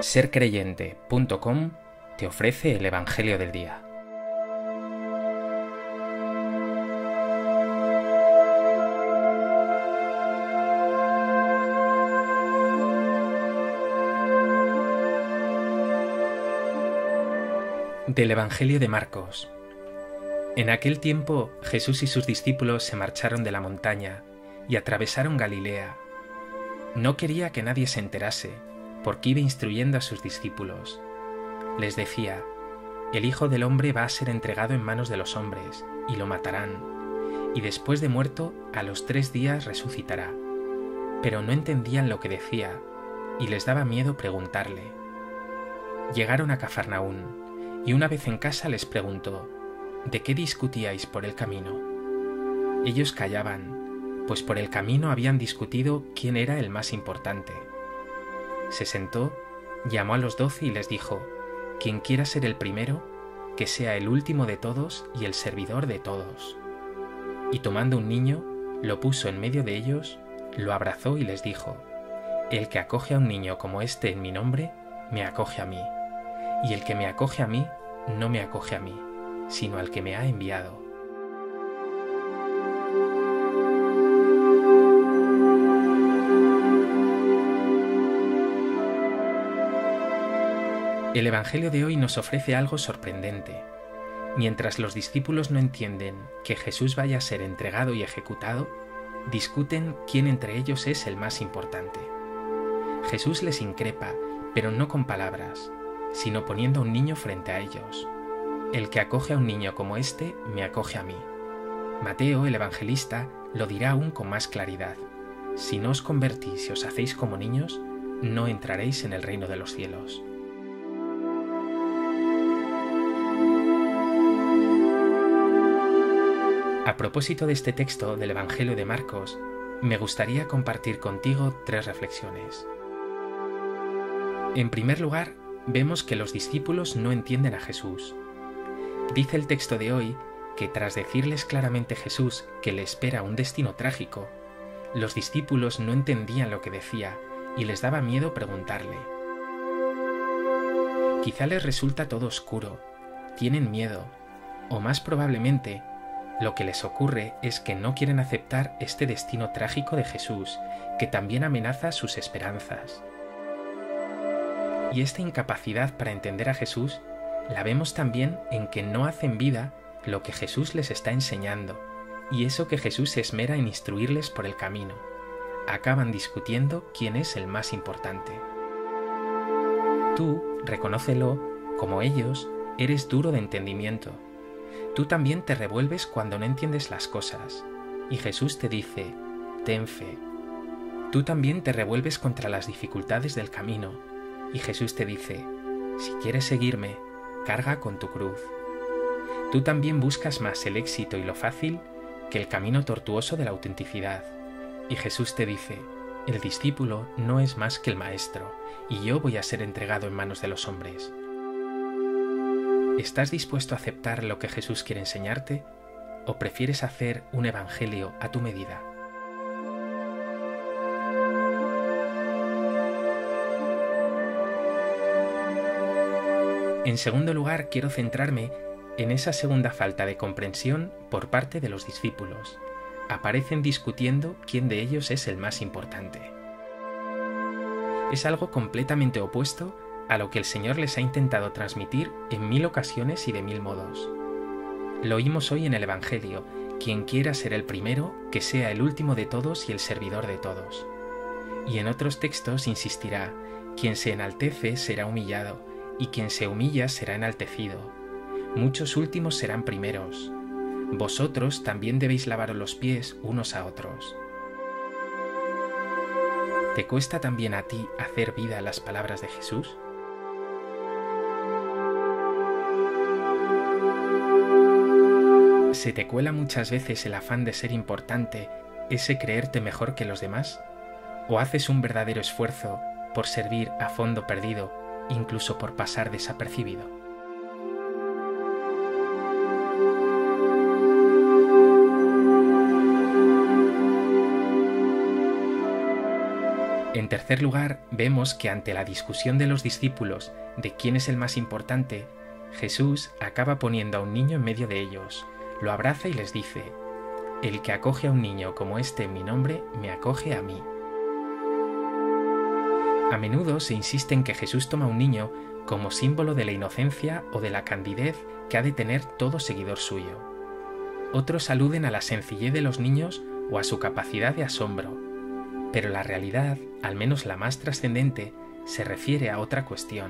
Sercreyente.com te ofrece el Evangelio del Día. Del Evangelio de Marcos. En aquel tiempo Jesús y sus discípulos se marcharon de la montaña y atravesaron Galilea. No quería que nadie se enterase, porque iba instruyendo a sus discípulos. Les decía: el Hijo del Hombre va a ser entregado en manos de los hombres, y lo matarán, y después de muerto, a los 3 días resucitará. Pero no entendían lo que decía, y les daba miedo preguntarle. Llegaron a Cafarnaún, y una vez en casa les preguntó: ¿de qué discutíais por el camino? Ellos callaban, pues por el camino habían discutido quién era el más importante. Se sentó, llamó a los 12 y les dijo: quien quiera ser el primero, que sea el último de todos y el servidor de todos. Y tomando un niño, lo puso en medio de ellos, lo abrazó y les dijo: el que acoge a un niño como este en mi nombre, me acoge a mí, y el que me acoge a mí, no me acoge a mí, sino al que me ha enviado. El Evangelio de hoy nos ofrece algo sorprendente. Mientras los discípulos no entienden que Jesús vaya a ser entregado y ejecutado, discuten quién entre ellos es el más importante. Jesús les increpa, pero no con palabras, sino poniendo a un niño frente a ellos. El que acoge a un niño como este, me acoge a mí. Mateo, el evangelista, lo dirá aún con más claridad: si no os convertís y os hacéis como niños, no entraréis en el reino de los cielos. A propósito de este texto del Evangelio de Marcos, me gustaría compartir contigo 3 reflexiones. En primer lugar, vemos que los discípulos no entienden a Jesús. Dice el texto de hoy que tras decirles claramente Jesús que le espera un destino trágico, los discípulos no entendían lo que decía y les daba miedo preguntarle. Quizá les resulta todo oscuro, tienen miedo, o más probablemente, lo que les ocurre es que no quieren aceptar este destino trágico de Jesús, que también amenaza sus esperanzas. Y esta incapacidad para entender a Jesús la vemos también en que no hacen vida lo que Jesús les está enseñando, y eso que Jesús se esmera en instruirles por el camino. Acaban discutiendo quién es el más importante. Tú, reconócelo, como ellos, eres duro de entendimiento. Tú también te revuelves cuando no entiendes las cosas, y Jesús te dice: ten fe. Tú también te revuelves contra las dificultades del camino, y Jesús te dice: si quieres seguirme, carga con tu cruz. Tú también buscas más el éxito y lo fácil que el camino tortuoso de la autenticidad, y Jesús te dice: el discípulo no es más que el maestro, y yo voy a ser entregado en manos de los hombres. ¿Estás dispuesto a aceptar lo que Jesús quiere enseñarte, o prefieres hacer un evangelio a tu medida? En segundo lugar, quiero centrarme en esa segunda falta de comprensión por parte de los discípulos. Aparecen discutiendo quién de ellos es el más importante. Es algo completamente opuesto a lo que el Señor les ha intentado transmitir en 1000 ocasiones y de 1000 modos. Lo oímos hoy en el Evangelio: quien quiera ser el primero, que sea el último de todos y el servidor de todos. Y en otros textos insistirá: quien se enaltece será humillado, y quien se humilla será enaltecido. Muchos últimos serán primeros. Vosotros también debéis lavaros los pies unos a otros. ¿Te cuesta también a ti hacer vida a las palabras de Jesús? ¿Se te cuela muchas veces el afán de ser importante, ese creerte mejor que los demás? ¿O haces un verdadero esfuerzo por servir a fondo perdido, incluso por pasar desapercibido? En tercer lugar, vemos que ante la discusión de los discípulos de quién es el más importante, Jesús acaba poniendo a un niño en medio de ellos, lo abraza y les dice: «El que acoge a un niño como este en mi nombre, me acoge a mí». A menudo se insiste en que Jesús toma a un niño como símbolo de la inocencia o de la candidez que ha de tener todo seguidor suyo. Otros aluden a la sencillez de los niños o a su capacidad de asombro, pero la realidad, al menos la más trascendente, se refiere a otra cuestión.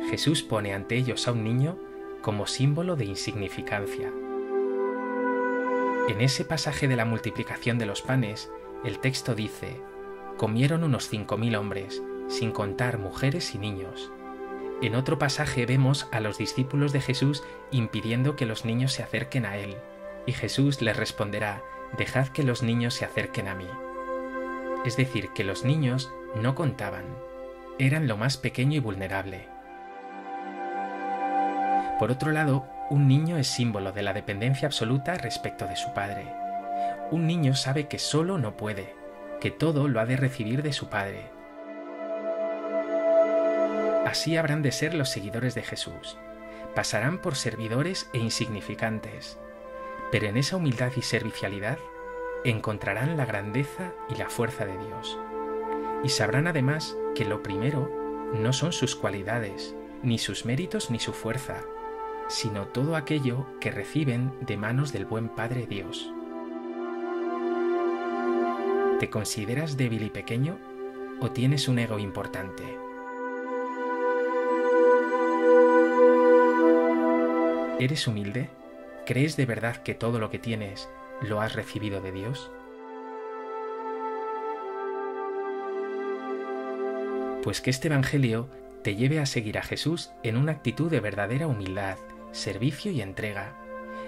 Jesús pone ante ellos a un niño como símbolo de insignificancia. En ese pasaje de la multiplicación de los panes, el texto dice: «Comieron unos 5.000 hombres, sin contar mujeres y niños». En otro pasaje vemos a los discípulos de Jesús impidiendo que los niños se acerquen a él, y Jesús les responderá: «Dejad que los niños se acerquen a mí». Es decir, que los niños no contaban, eran lo más pequeño y vulnerable. Por otro lado, un niño es símbolo de la dependencia absoluta respecto de su padre. Un niño sabe que solo no puede, que todo lo ha de recibir de su padre. Así habrán de ser los seguidores de Jesús. Pasarán por servidores e insignificantes, pero en esa humildad y servicialidad encontrarán la grandeza y la fuerza de Dios. Y sabrán además que lo primero no son sus cualidades, ni sus méritos ni su fuerza, sino todo aquello que reciben de manos del buen Padre Dios. ¿Te consideras débil y pequeño o tienes un ego importante? ¿Eres humilde? ¿Crees de verdad que todo lo que tienes lo has recibido de Dios? Pues que este Evangelio te lleve a seguir a Jesús en una actitud de verdadera humildad, servicio y entrega,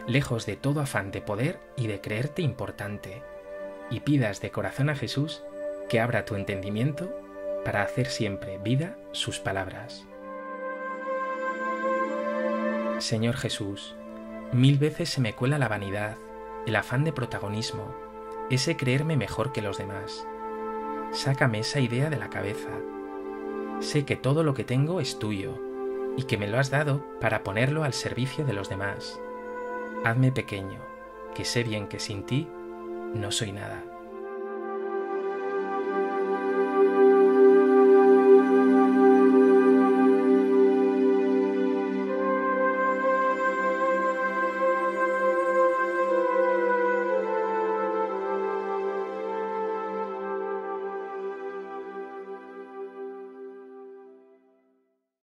lejos de todo afán de poder y de creerte importante, y pidas de corazón a Jesús que abra tu entendimiento para hacer siempre vida sus palabras. Señor Jesús, 1000 veces se me cuela la vanidad, el afán de protagonismo, ese creerme mejor que los demás. Sácame esa idea de la cabeza. Sé que todo lo que tengo es tuyo y que me lo has dado para ponerlo al servicio de los demás. Hazme pequeño, que sé bien que sin ti no soy nada.